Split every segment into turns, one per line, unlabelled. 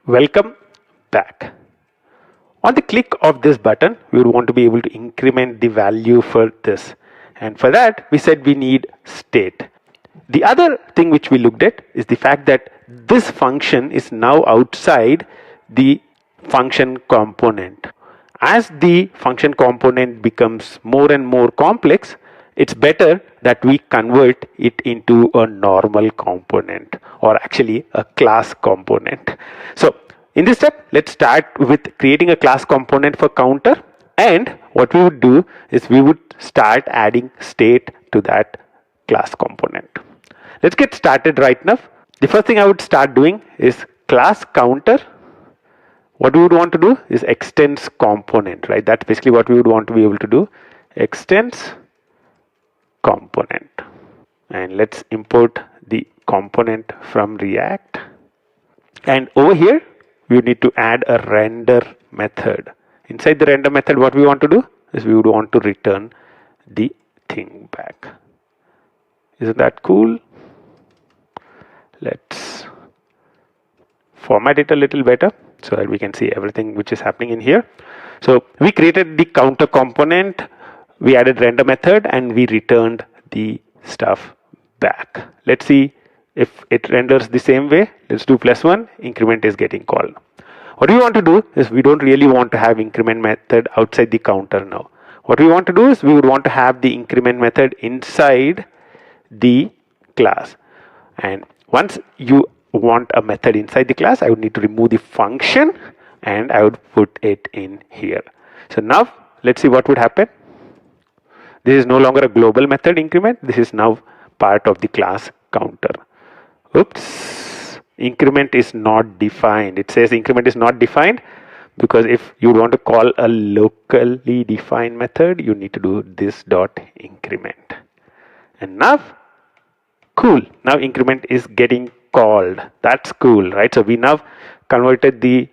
Welcome back. On the click of this button, we would want to be able to increment the value for this. And for that, we said we need state. The other thing which we looked at is the fact that this function is now outside the function component. As the function component becomes more and more complex, it's better that we convert it into a normal component, or actually a class component. So in this step, let's start with creating a class component for counter, and what we would do is we would start adding state to that class component. Let's get started right now. The first thing I would start doing is class counter. What we would want to do is extends component, right? That's basically what we would want to be able to do. Extends component. And let's import the component from React. And over here, we need to add a render method. Inside the render method, what we want to do is we would want to return the thing back. Isn't that cool? Let's format it a little better so that we can see everything which is happening in here. So we created the counter component, we added render method, and we returned the stuff back. Let's see if it renders the same way. Let's do +1, increment is getting called. What we want to do is we don't really want to have increment method outside the counter now. What we want to do is we would want to have the increment method inside the class. And once you want a method inside the class, I would need to remove the function and I would put it in here. So now let's see what would happen. This is no longer a global method increment. This is now part of the class counter. Oops, increment is not defined. It says increment is not defined because if you want to call a locally defined method, you need to do this dot increment. And now, cool, now increment is getting called. That's cool, right? So we now converted the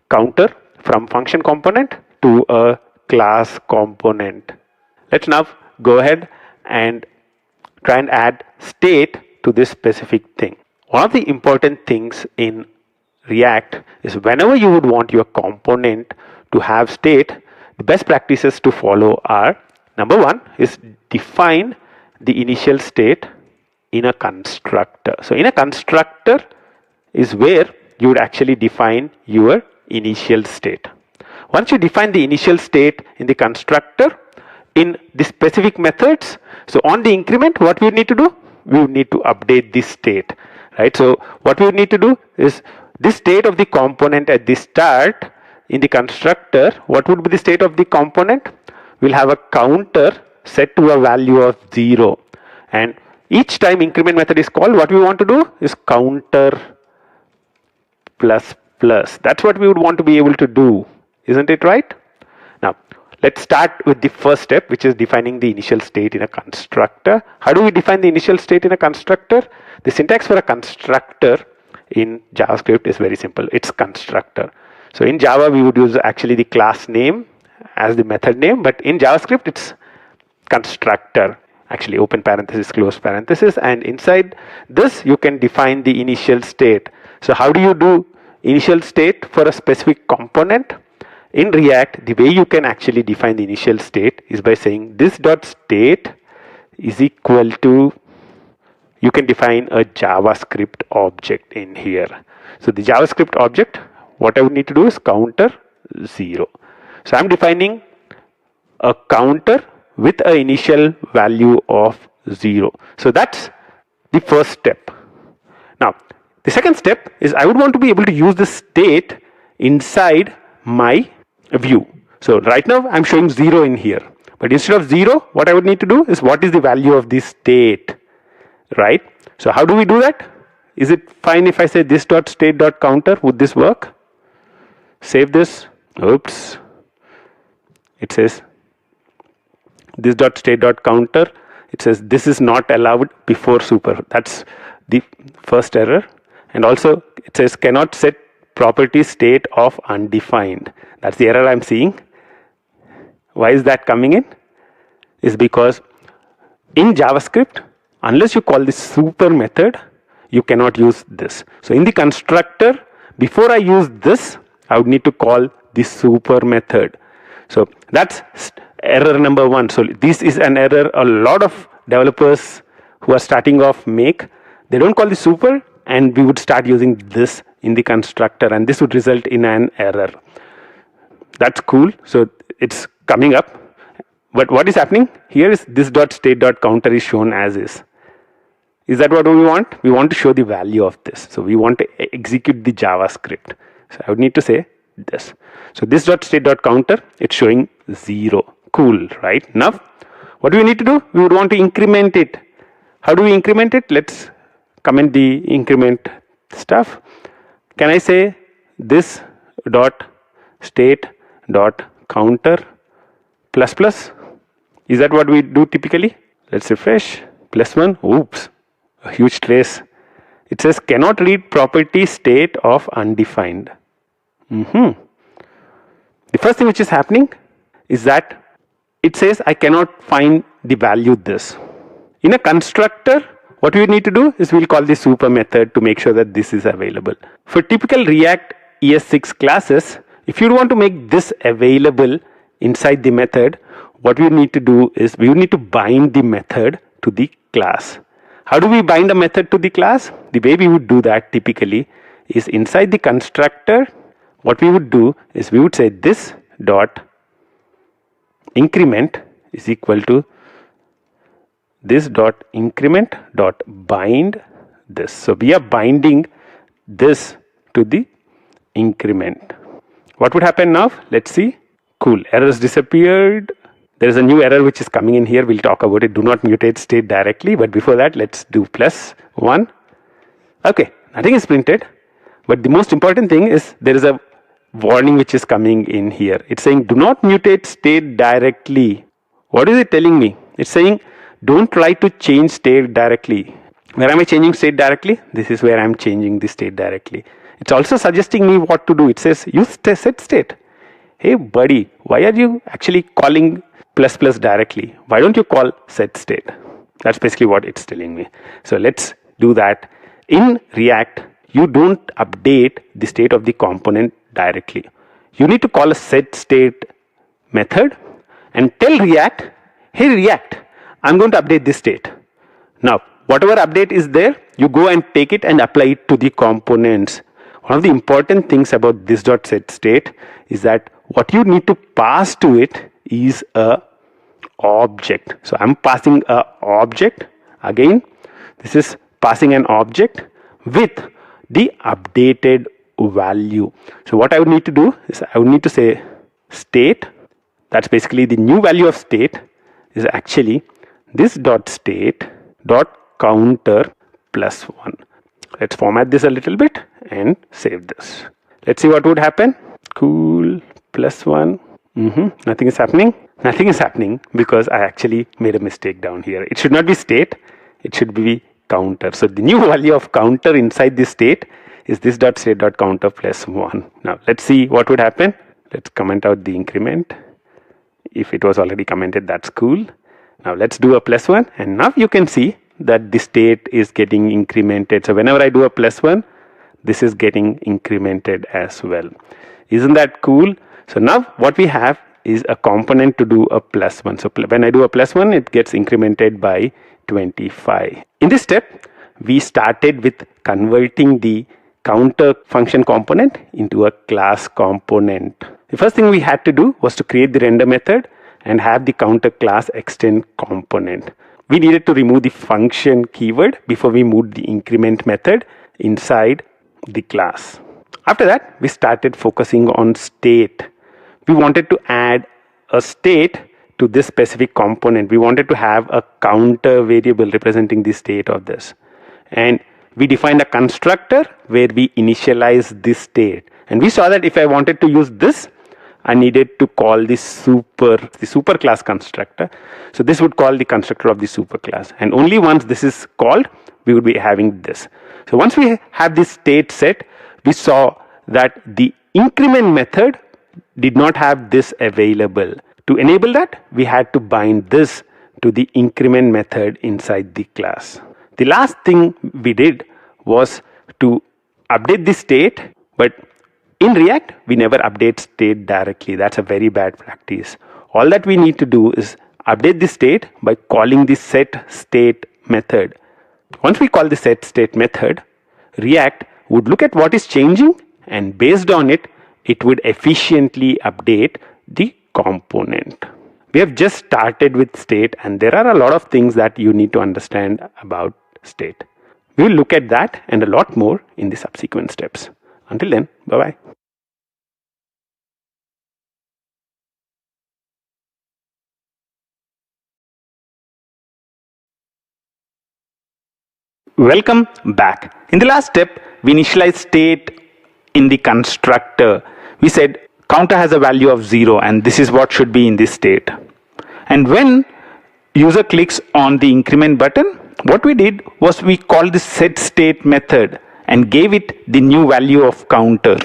counter from function component to a class component. Let's now go ahead and try and add state to this specific thing. One of the important things in React is whenever you would want your component to have state, the best practices to follow are, number one is define the initial state in a constructor. So in a constructor is where you would actually define your initial state. Once you define the initial state in the constructor, in the specific methods, so on the increment, what we need to do? We would need to update this state, right? So what we would need to do is this state of the component at the start in the constructor, what would be the state of the component? We'll have a counter set to a value of 0. And each time increment method is called, what we want to do is counter plus plus. That's what we would want to be able to do. Isn't it right? Now, let's start with the first step, which is defining the initial state in a constructor. How do we define the initial state in a constructor? The syntax for a constructor in JavaScript is very simple. It's constructor. So in Java, we would use actually the class name as the method name, but in JavaScript, it's constructor. Actually, open parenthesis, close parenthesis, and inside this, you can define the initial state. So how do you do initial state for a specific component? In React, the way you can actually define the initial state is by saying this dot state is equal to, you can define a JavaScript object in here. So the JavaScript object, what I would need to do is counter 0. So I'm defining a counter with an initial value of 0. So that's the first step. Now, the second step is I would want to be able to use the state inside my view. So right now I'm showing 0 in here. But instead of 0, what I would need to do is what is the value of this state, right? So how do we do that? Is it fine if I say this dot state dot counter? Would this work? Save this. Oops. It says this dot state dot counter. It says this is not allowed before super. That's the first error. And also it says cannot set property state of undefined. That's the error I'm seeing. Why is that coming in? Is because in JavaScript, unless you call this super method, you cannot use this. So in the constructor, before I use this, I would need to call the super method. So that's error number 1. So this is an error a lot of developers who are starting off make. They don't call the super, and we would start using this in the constructor, and this would result in an error. That's cool. So it's coming up. But what is happening here is this dot state dot counter is shown as is. Is that what we want? We want to show the value of this. So we want to execute the JavaScript. So I would need to say this. So this dot state dot counter, it's showing 0. Cool, right? Now, what do we need to do? We would want to increment it. How do we increment it? Let's comment the increment stuff. Can I say this dot state dot counter plus plus? Is that what we do typically? Let's refresh. +1. Oops, a huge trace. It says cannot read property state of undefined. The first thing which is happening is that it says I cannot find the value this. In a constructor, what we need to do is we'll call the super method to make sure that this is available. For typical React ES6 classes, if you want to make this available inside the method, what we need to do is we need to bind the method to the class. How do we bind a method to the class? The way we would do that typically is inside the constructor. What we would do is we would say this dot increment is equal to this dot increment dot bind this. So we are binding this to the increment. What would happen now? Let's see. Cool, errors disappeared. There is a new error which is coming in here. We'll talk about it. Do not mutate state directly. But before that, let's do +1. Okay, nothing is printed. But the most important thing is there is a warning which is coming in here. It's saying do not mutate state directly. What is it telling me? It's saying don't try to change state directly. Where am I changing state directly? This is where I'm changing the state directly. It's also suggesting me what to do. It says use set state. Hey buddy, why are you actually calling ++ directly? Why don't you call set state? That's basically what it's telling me. So let's do that. In React, you don't update the state of the component directly. You need to call a set state method and tell React, hey React, I'm going to update this state. Now, whatever update is there, you go and take it and apply it to the components. One of the important things about this dot set state is that what you need to pass to it is a object. So I'm passing a object. Again, this is passing an object with the updated value. So what I would need to do is I would need to say state. That's basically the new value of state is actually this dot state dot counter +1. Let's format this a little bit and save this. Let's see what would happen. Cool, +1. Nothing is happening. Nothing is happening because I actually made a mistake down here. It should not be state. It should be counter. So the new value of counter inside this state is this dot state dot counter +1. Now let's see what would happen. Let's comment out the increment. If it was already commented, that's cool. Now let's do a +1, and now you can see that the state is getting incremented. So whenever I do a +1, this is getting incremented as well. Isn't that cool? So now what we have is a component to do a +1. So when I do a +1, it gets incremented by 25. In this step, we started with converting the counter function component into a class component. The first thing we had to do was to create the render method and have the counter class extend component. We needed to remove the function keyword before we moved the increment method inside the class. After that, we started focusing on state. We wanted to add a state to this specific component. We wanted to have a counter variable representing the state of this. And we defined a constructor where we initialize this state. And we saw that if I wanted to use this, I needed to call the super class constructor. So this would call the constructor of the super class. And only once this is called, we would be having this. So once we have this state set, we saw that the increment method did not have this available. To enable that, we had to bind this to the increment method inside the class. The last thing we did was to update the state But in React, we never update state directly. That's a very bad practice. All that we need to do is update the state by calling the setState method. Once we call the setState method, React would look at what is changing, and based on it, it would efficiently update the component. We have just started with state, and there are a lot of things that you need to understand about state. We will look at that and a lot more in the subsequent steps. Until then, bye-bye. Welcome back. In the last step, we initialized state in the constructor. We said counter has a value of 0 and this is what should be in this state. And when user clicks on the increment button, what we did was we called the setState method and gave it the new value of counter.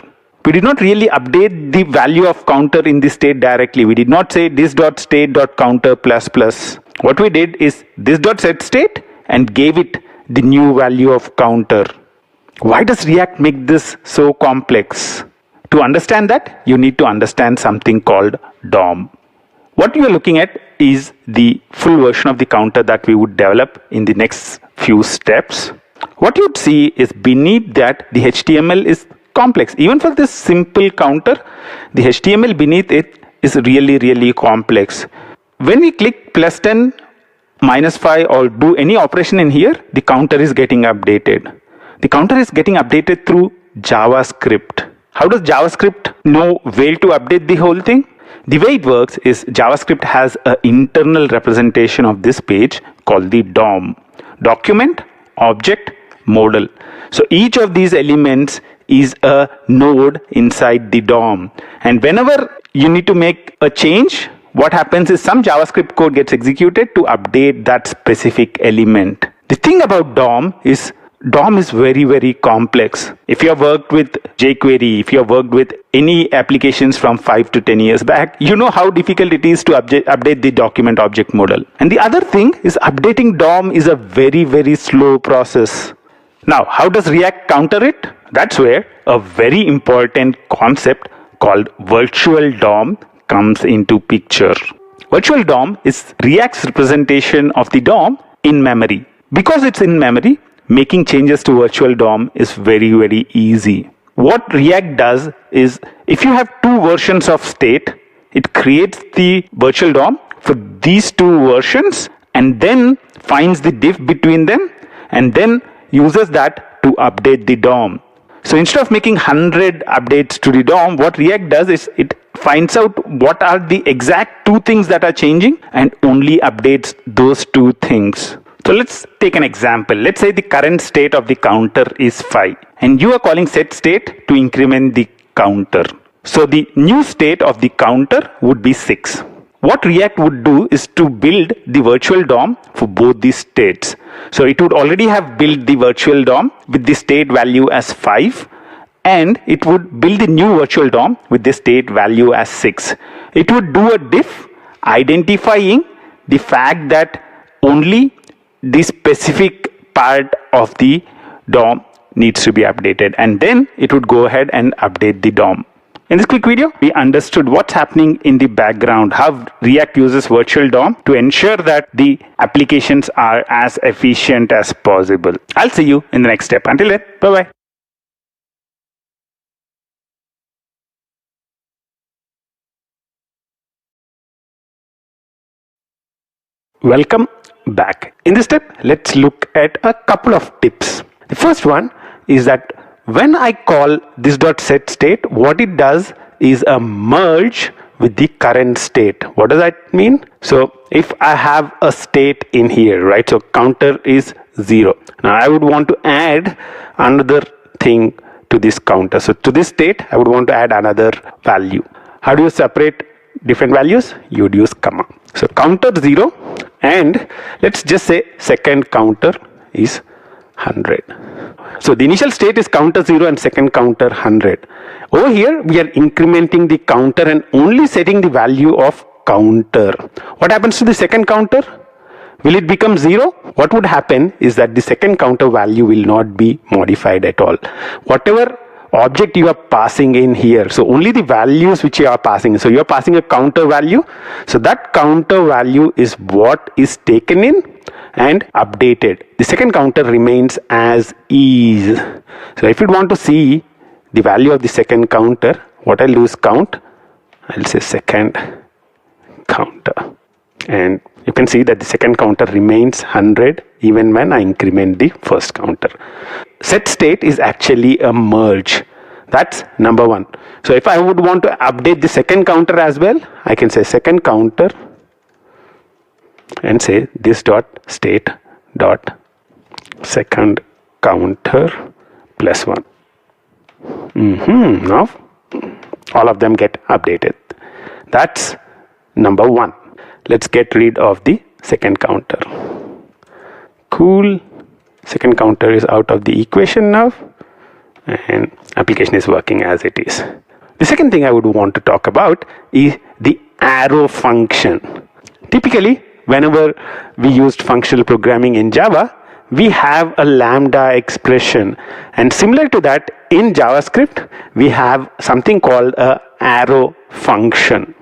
We did not really update the value of counter in the state directly. We did not say this.state.counter plus plus. What we did is this.setState and gave it the new value of counter. Why does React make this so complex? To understand that, you need to understand something called DOM. What you are looking at is the full version of the counter that we would develop in the next few steps. What you'd see is beneath that the HTML is complex. Even for this simple counter, the HTML beneath it is really complex. When we click +10, -5 or do any operation in here, the counter is getting updated. The counter is getting updated through JavaScript. How does JavaScript know where to update the whole thing? The way it works is JavaScript has an internal representation of this page called the DOM. Document, Object, Modal. So each of these elements is a node inside the DOM. And whenever you need to make a change, what happens is some JavaScript code gets executed to update that specific element. The thing about DOM is very complex. If you have worked with jQuery, if you have worked with any applications from 5 to 10 years back, you know how difficult it is to update the document object model. And the other thing is updating DOM is a very slow process. Now, how does React counter it? That's where a very important concept called virtual DOM comes into picture. Virtual DOM is React's representation of the DOM in memory. Because it's in memory, making changes to virtual DOM is very easy. What React does is, if you have two versions of state, it creates the virtual DOM for these two versions and then finds the diff between them and then uses that to update the DOM. So instead of making 100 updates to the DOM, what React does is it finds out what are the exact two things that are changing and only updates those two things. So let's take an example. Let's say the current state of the counter is 5 and you are calling setState to increment the counter. So the new state of the counter would be 6. What React would do is to build the virtual DOM for both these states. So it would already have built the virtual DOM with the state value as 5 and it would build the new virtual DOM with the state value as 6. It would do a diff identifying the fact that only the specific part of the DOM needs to be updated and then it would go ahead and update the DOM. In this quick video, we understood what's happening in the background, how React uses virtual DOM to ensure that the applications are as efficient as possible. I'll see you in the next step. Until then, bye-bye. Welcome back. In this step, let's look at a couple of tips. The first one is that when I call this.setState, what it does is a merge with the current state. What does that mean? So if I have a state in here, right? So counter is 0. Now I would want to add another thing to this counter. So to this state, I would want to add another value. How do you separate different values? You would use comma. So counter 0 and let's just say second counter is 100. So the initial state is counter 0 and second counter 100. Over here we are incrementing the counter and only setting the value of counter. What happens to the second counter? Will it become 0? What would happen is that the second counter value will not be modified at all. Whatever object you are passing in here. So only the values which you are passing. So you are passing a counter value. So that counter value is what is taken in and updated. The second counter remains as is. So if you want to see the value of the second counter, what I'll do is count. I'll say second counter. And you can see that the second counter remains 100 even when I increment the first counter. Set state is actually a merge. That's number one. So if I would want to update the second counter as well, I can say second counter and say this dot state dot second counter plus 1. Now all of them get updated. That's number one. Let's get rid of the second counter. Cool. Second counter is out of the equation now, and application is working as it is. The second thing I would want to talk about is the arrow function. Typically, whenever we used functional programming in Java, we have a lambda expression, and similar to that in JavaScript, we have something called a arrow function.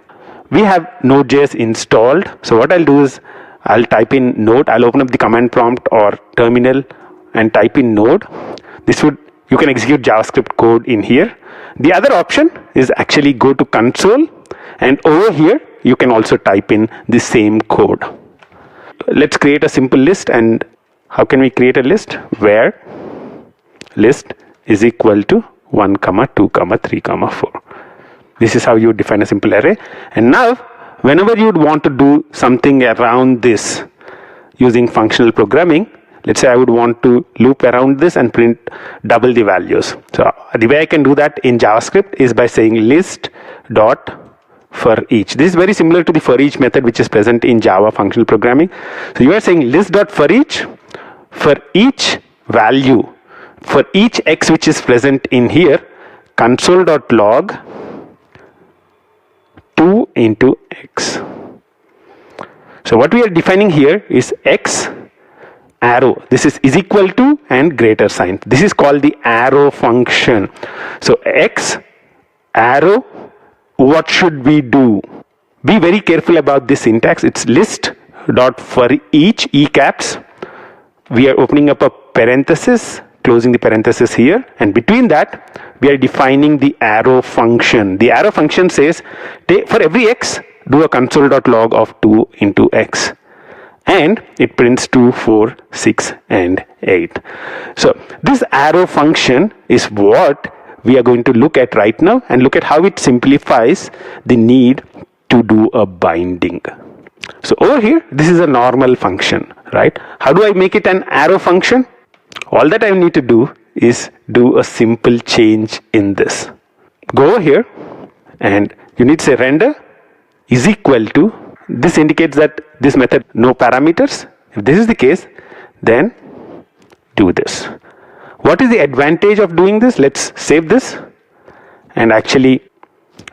We have Node.js installed. So what I'll do is I'll type in Node. I'll open up the command prompt or terminal and type in Node. You can execute JavaScript code in here. The other option is actually go to console, and over here you can also type in the same code. Let's create a simple list. And how can we create a list? Where list is equal to 1, 2, 3, 4. This is how you define a simple array. And now, whenever you would want to do something around this using functional programming, let's say I would want to loop around this and print double the values. So the way I can do that in JavaScript is by saying list dot for each. This is very similar to the for each method which is present in Java functional programming. So you are saying list dot for each value, for each x which is present in here, console.log 2 into x. So what we are defining here is x arrow. This is equal to and greater sign. This is called the arrow function. So x arrow, what should we do? Be very careful about this syntax. It's list dot for each, e caps. We are opening up a parenthesis, closing the parenthesis here, and between that we are defining the arrow function. The arrow function says for every x do a console.log of 2 into x, and it prints 2, 4, 6 and 8. So this arrow function is what we are going to look at right now, and look at how it simplifies the need to do a binding. So over here, this is a normal function, right? How do I make it an arrow function? All that I need to do is do a simple change in this. Go over here and you need to say render is equal to, this indicates that this method no parameters. If this is the case, then do this. What is the advantage of doing this? Let's save this and actually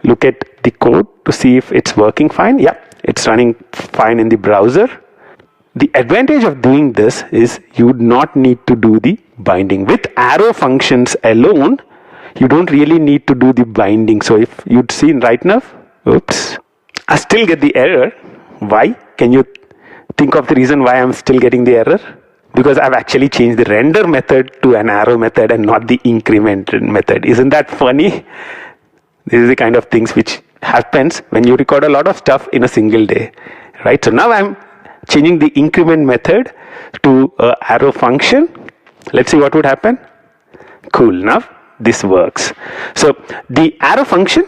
look at the code to see if it's working fine. Yeah, it's running fine in the browser. The advantage of doing this is you would not need to do the binding. With arrow functions alone, you don't really need to do the binding. So if you'd seen right now, oops, I still get the error. Why? Can you think of the reason why I'm still getting the error? Because I've actually changed the render method to an arrow method and not the increment method. Isn't that funny? This is the kind of things which happens when you record a lot of stuff in a single day, right? So now I'm changing the increment method to an arrow function. Let's see what would happen. Cool, now this works. So the arrow function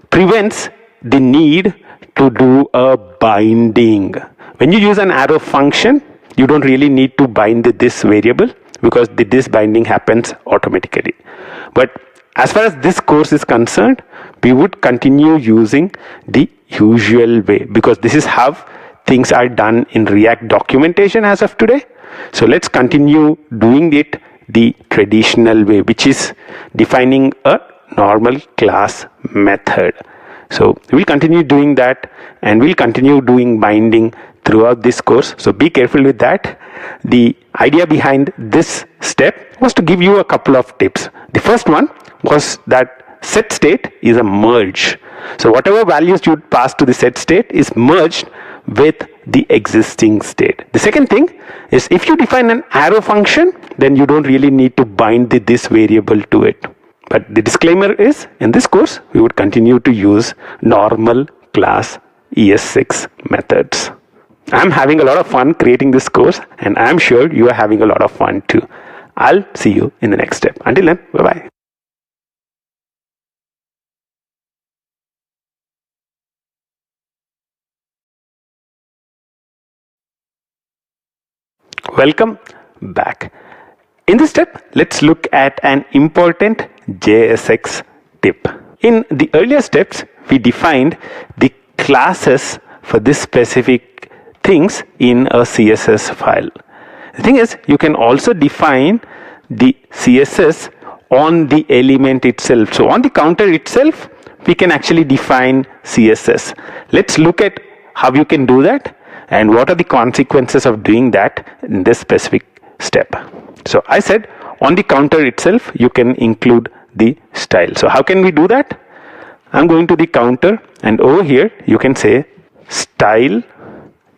prevents the need to do a binding. When you use an arrow function, you don't really need to bind the this variable because the this binding happens automatically. But as far as this course is concerned, we would continue using the usual way because this is how things are done in React documentation as of today. So let's continue doing it the traditional way, which is defining a normal class method. So we'll continue doing that, and we'll continue doing binding throughout this course, so be careful with that. The idea behind this step was to give you a couple of tips. The first one was that set state is a merge. So whatever values you pass to the set state is merged with the existing state. The second thing is, if you define an arrow function, then you don't really need to bind this variable to it. But the disclaimer is, in this course, we would continue to use normal class ES6 methods. I'm having a lot of fun creating this course, and I'm sure you are having a lot of fun too. I'll see you in the next step. Until then, bye-bye. Welcome back. In this step, let's look at an important JSX tip. In the earlier steps, we defined the classes for this specific things in a CSS file. The thing is, you can also define the CSS on the element itself. So on the counter itself, we can actually define CSS. Let's look at how you can do that and what are the consequences of doing that in this specific step. So I said on the counter itself, you can include the style. So how can we do that? I'm going to the counter, and over here you can say style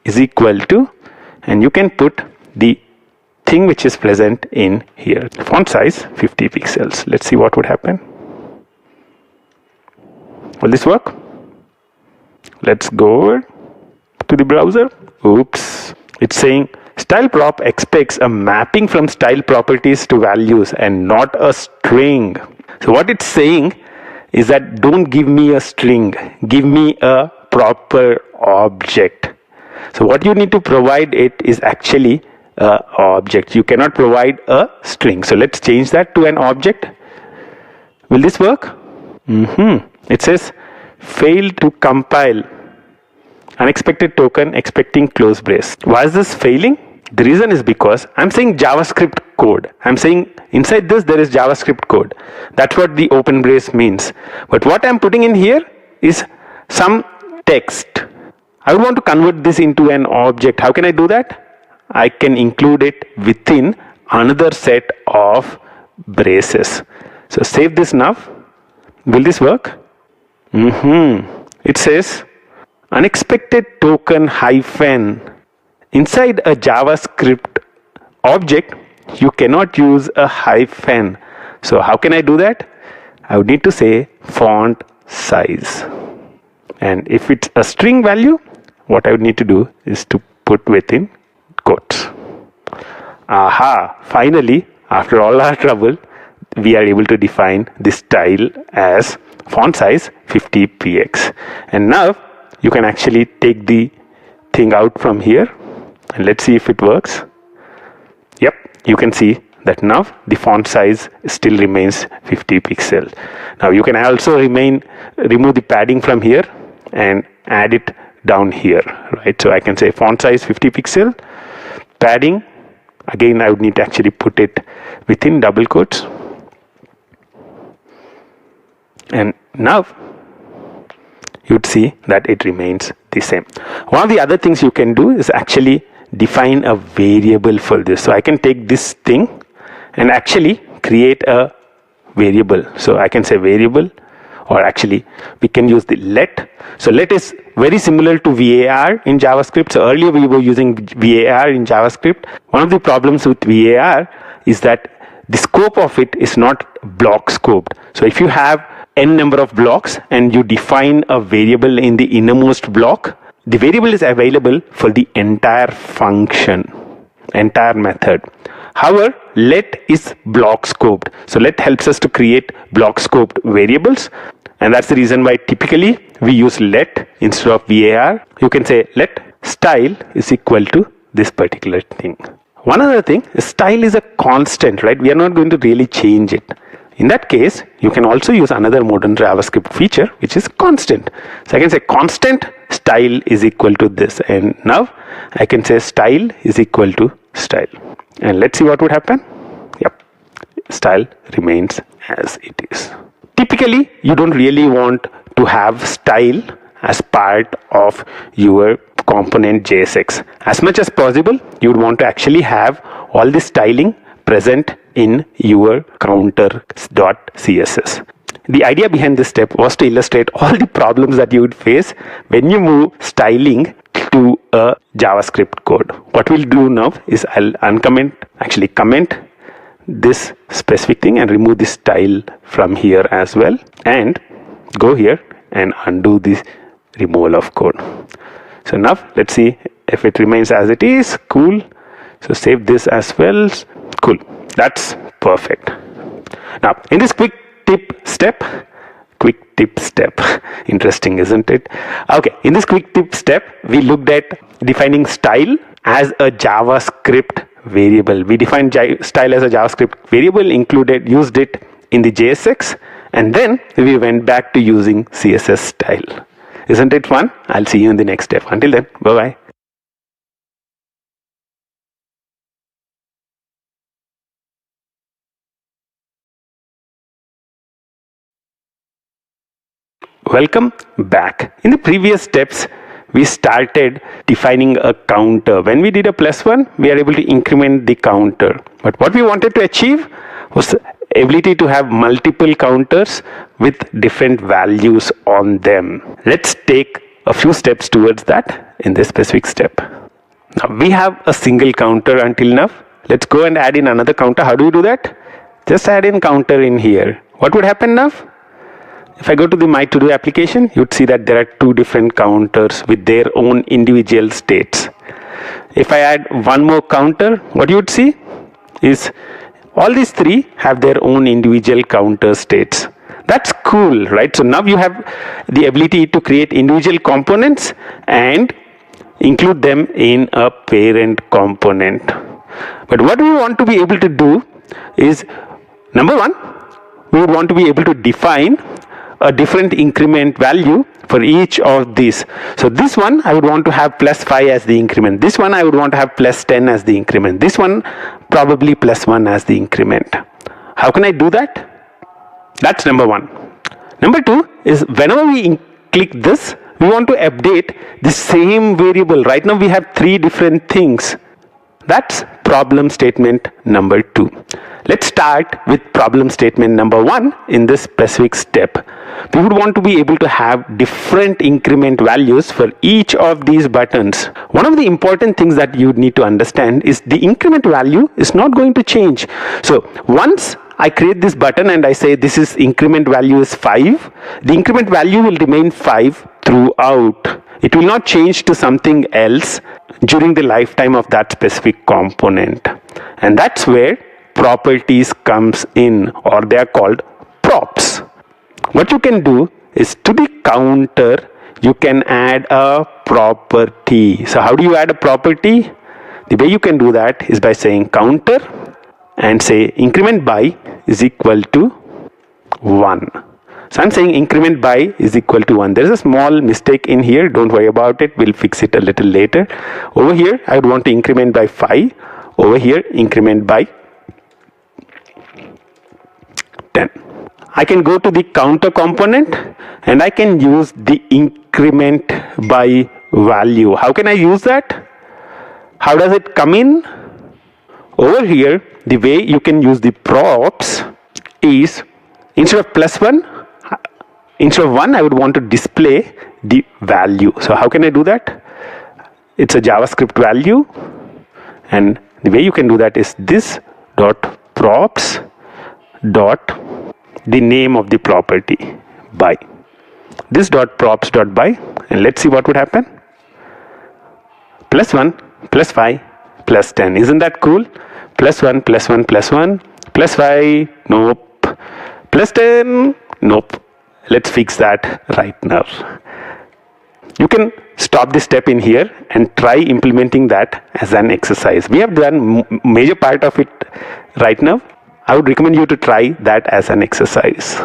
is equal to, and you can put the thing which is present in here. Font size 50 pixels. Let's see what would happen. Will this work? Let's go over to the browser. Oops. It's saying style prop expects a mapping from style properties to values and not a string. So what it's saying is that don't give me a string, give me a proper object. So what you need to provide it is actually an object. You cannot provide a string. So let's change that to an object. Will this work? It says failed to compile. Unexpected token expecting close brace. Why is this failing? The reason is because I'm saying JavaScript code. I'm saying inside this there is JavaScript code. That's what the open brace means. But what I'm putting in here is some text. I want to convert this into an object. How can I do that? I can include it within another set of braces. So save this now. Will this work? It says unexpected token hyphen. Inside a JavaScript object, you cannot use a hyphen. So how can I do that? I would need to say font size. And if it's a string value, what I would need to do is to put within quotes. Aha! Finally, after all our trouble, we are able to define this style as font size 50px. And now you can actually take the thing out from here and let's see if it works. Yep, you can see that now the font size still remains 50 pixel. Now you can also remove the padding from here and add it down here, right? So I can say font size 50 pixel, padding, again I would need to actually put it within double quotes. And now you'd see that it remains the same. One of the other things you can do is actually define a variable for this. So I can take this thing and actually create a variable. So I can say variable, or actually we can use the let. So let is very similar to VAR in JavaScript. So earlier we were using VAR in JavaScript. One of the problems with VAR is that the scope of it is not block scoped. So if you have n number of blocks and you define a variable in the innermost block, the variable is available for the entire function, entire method. However, let is block scoped. So let helps us to create block scoped variables, and that's the reason why typically we use let instead of VAR. You can say let style is equal to this particular thing. One other thing, style is a constant, right? We are not going to really change it. In that case, you can also use another modern JavaScript feature, which is constant. So I can say constant style is equal to this, and now I can say style is equal to style. And let's see what would happen. Yep, style remains as it is. Typically, you don't really want to have style as part of your component JSX. As much as possible, you would want to actually have all the styling present in your counter.css. The idea behind this step was to illustrate all the problems that you would face when you move styling to a JavaScript code. What we'll do now is I'll comment this specific thing and remove the style from here as well, and go here and undo this removal of code. So now let's see if it remains as it is. Cool. So save this as well. Cool. That's perfect. Now in this quick tip step, interesting, isn't it? Okay, in this quick tip step, we looked at defining style as a JavaScript variable. We defined style as a JavaScript variable, used it in the JSX, and then we went back to using CSS style. Isn't it fun? I'll see you in the next step. Until then, bye-bye. Welcome back. In the previous steps, we started defining a counter. When we did a +1, we are able to increment the counter. But what we wanted to achieve was the ability to have multiple counters with different values on them. Let's take a few steps towards that in this specific step. Now we have a single counter until now. Let's go and add in another counter. How do we do that? Just add in counter in here. What would happen now? If I go to the My To Do application, you'd see that there are two different counters with their own individual states. If I add one more counter, what you would see is all these three have their own individual counter states. That's cool, right? So now you have the ability to create individual components and include them in a parent component. But what we want to be able to do is, number one, we would want to be able to define a different increment value for each of these. So this one I would want to have +5 as the increment. This one I would want to have +10 as the increment. This one probably +1 as the increment. How can I do that? That's number one. Number two is whenever we click this, we want to update the same variable. Right now we have three different things. That's problem statement number two. Let's start with problem statement number one in this specific step. We would want to be able to have different increment values for each of these buttons. One of the important things that you need to understand is the increment value is not going to change. So once I create this button and I say this is increment value is 5, the increment value will remain 5 throughout. It will not change to something else during the lifetime of that specific component. And that's where properties comes in, or they are called props. What you can do is to the counter, you can add a property. So how do you add a property? The way you can do that is by saying counter and say increment by is equal to 1. So I'm saying increment by is equal to 1. There is a small mistake in here. Don't worry about it. We'll fix it a little later. Over here, I would want to increment by 5. Over here, increment by 10. I can go to the counter component and I can use the increment by value. How can I use that? How does it come in? Over here, the way you can use the props is instead of +1, instead of 1, I would want to display the value. So how can I do that? It's a JavaScript value, and the way you can do that is this dot props dot the name of the property by. This dot props dot by, and let's see what would happen. +1, +5, +10. Isn't that cool? +1, +1, +1, +5, nope. +10, nope. Let's fix that right now. You can stop this step in here and try implementing that as an exercise. We have done major part of it right now. I would recommend you to try that as an exercise.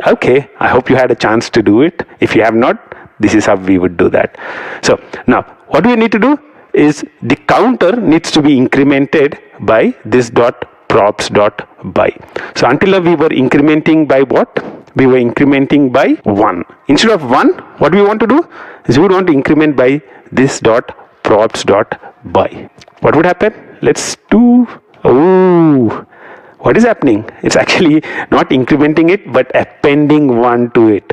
Okay, I hope you had a chance to do it. If you have not, this is how we would do that. So now what we need to do is the counter needs to be incremented by this dot props dot by. So until now we were incrementing by what? we were incrementing by 1. Instead of 1, what we want to do is we want to increment by this dot props dot by. What would happen? Let's do, oh, what is happening? It's actually not incrementing it but appending 1 to it.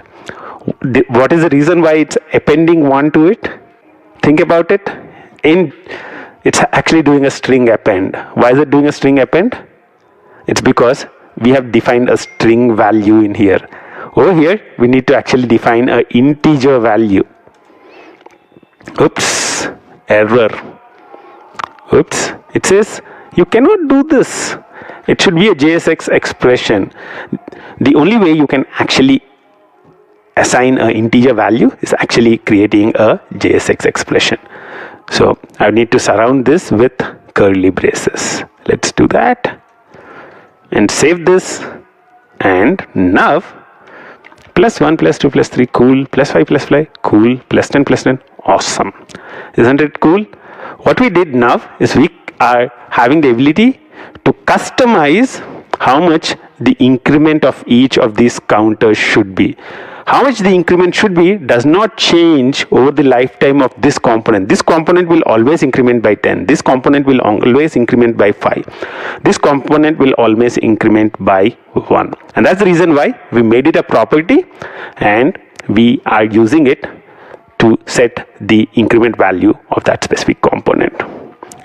What is the reason why it's appending 1 to it? Think about it. It's actually doing a string append. Why is it doing a string append? It's because we have defined a string value in here. Over here, we need to actually define an integer value. Oops, error. Oops, it says you cannot do this. It should be a JSX expression. The only way you can actually assign an integer value is actually creating a JSX expression. So I need to surround this with curly braces. Let's do that and save this. And now +1 +2 +3 cool, +5 +5 cool, +10 +10 awesome. Isn't it cool? What we did now is we are having the ability to customize how much the increment of each of these counters should be. How much the increment should be does not change over the lifetime of this component. This component will always increment by 10. This component will always increment by 5. This component will always increment by 1. And that's the reason why we made it a property and we are using it to set the increment value of that specific component.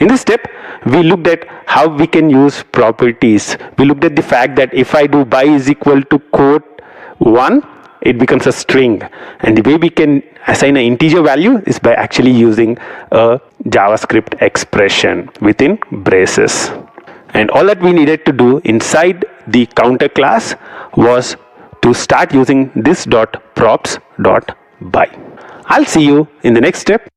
In this step, we looked at how we can use properties. We looked at the fact that if I do by is equal to quote 1, it becomes a string, and the way we can assign an integer value is by actually using a JavaScript expression within braces. And all that we needed to do inside the counter class was to start using this dot props dot by. I'll see you in the next step.